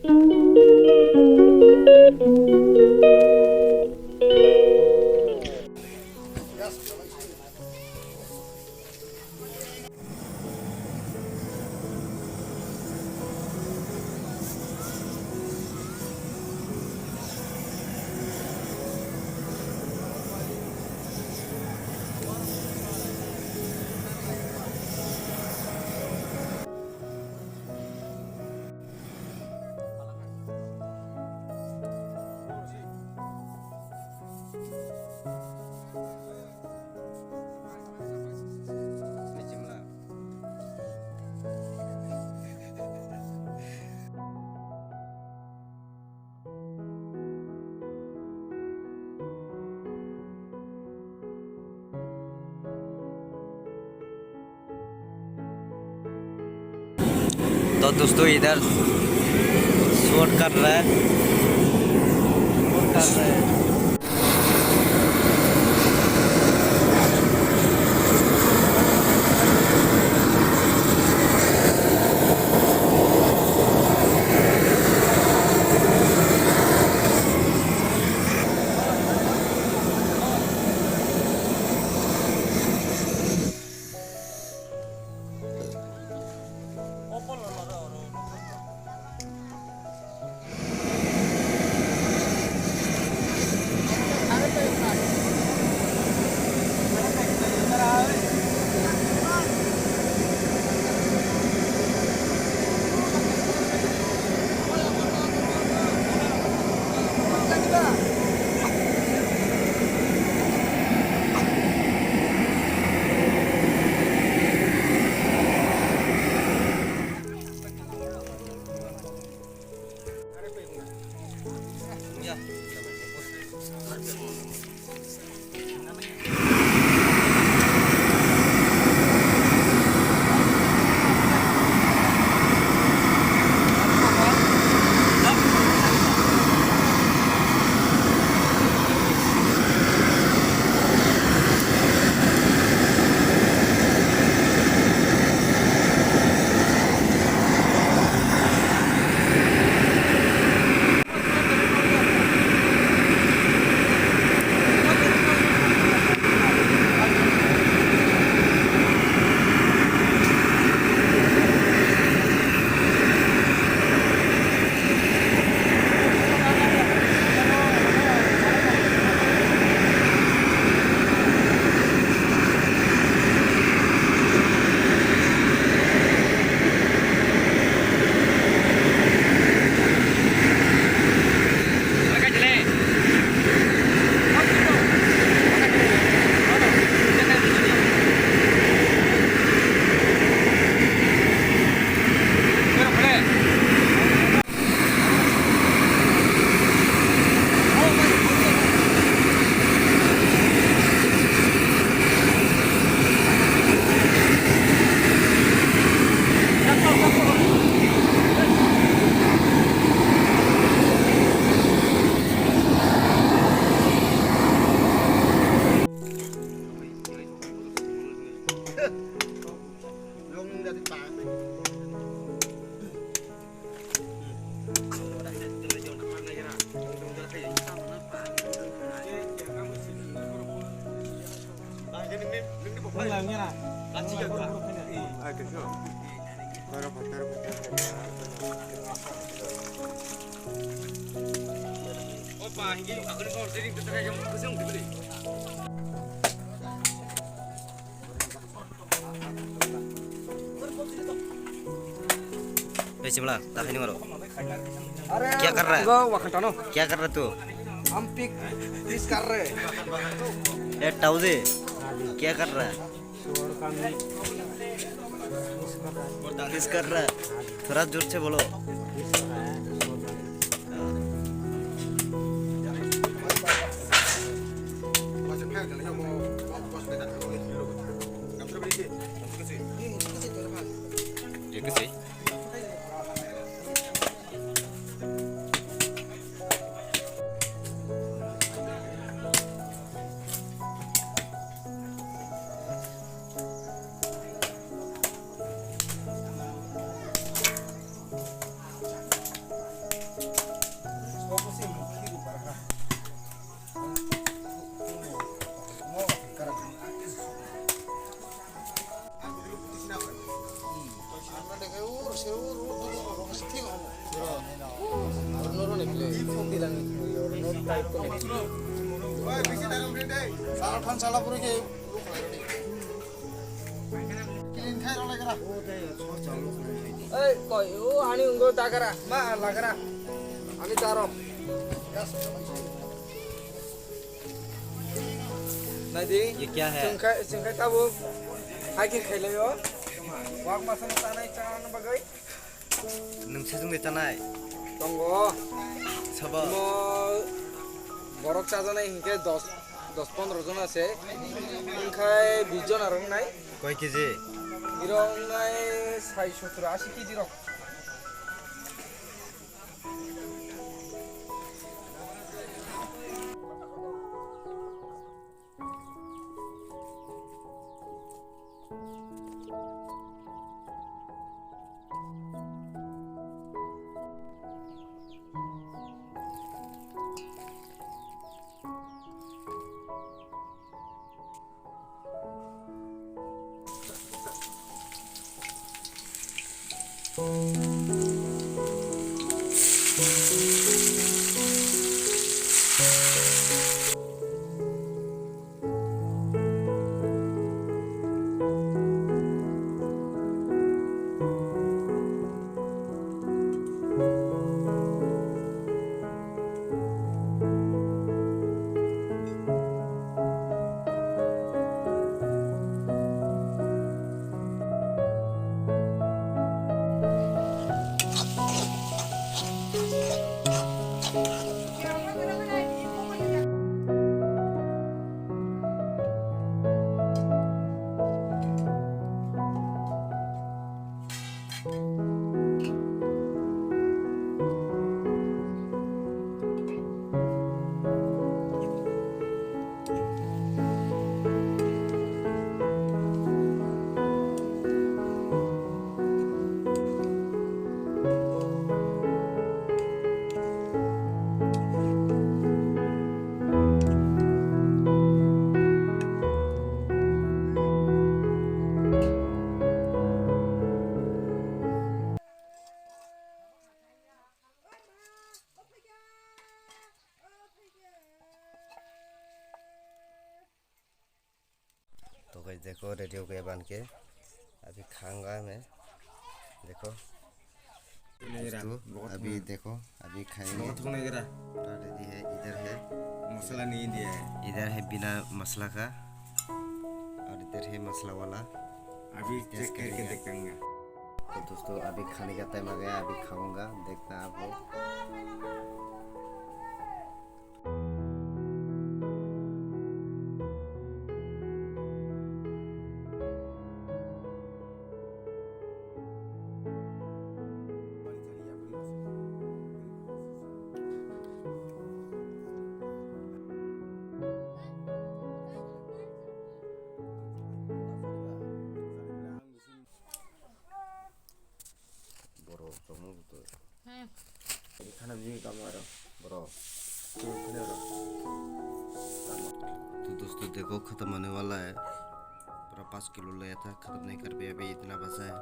तो दोस्तों इधर शूट कर रहा है। Bismillah, tak ini baru. क्या कर रहा है? क्या कर रहा है तू? हम फिश कर रहे हैं। ए टाउजे, क्या कर रहा है? फिश कर रहा है। थोड़ा जोर से बोलो। ये कैसे? Orang niple, phone bilang itu, orang type tu niple. Salah pan salah pura ke. Kilin khai rola kara. Koi, ani ungo takara, ma lagara, ani taro. Nadi, ये क्या है singkai tahu, haki khele yo. Wak masa tanai jangan bagai. नोंसोरजों देतानाय Tunggu. सबा Borok saja nih, hingga 10-15 জন আছে. Hingkai 20 জন arong nai. কয় KG Irong nai 60-80 kg rok. तो guys देखो ready हो गया बन के अभी खाऊंगा मैं देखो दोस्तों अभी देखो अभी खाएंगे रेडी है मसाला नहीं दिया है इधर है बिना मसाला का और इधर है मसाला वाला अभी चेक करके देखेंगे तो दोस्तों अभी खाने का टाइम आ गया अभी खाऊंगा देखना आप लोग खाना भी काम आ रहा ब्रो तो खाने आ रहा तो दोस्तों देखो खत्म होने वाला है पूरा 5 किलो लिया था खत्म नहीं कर पाया अभी इतना बचा है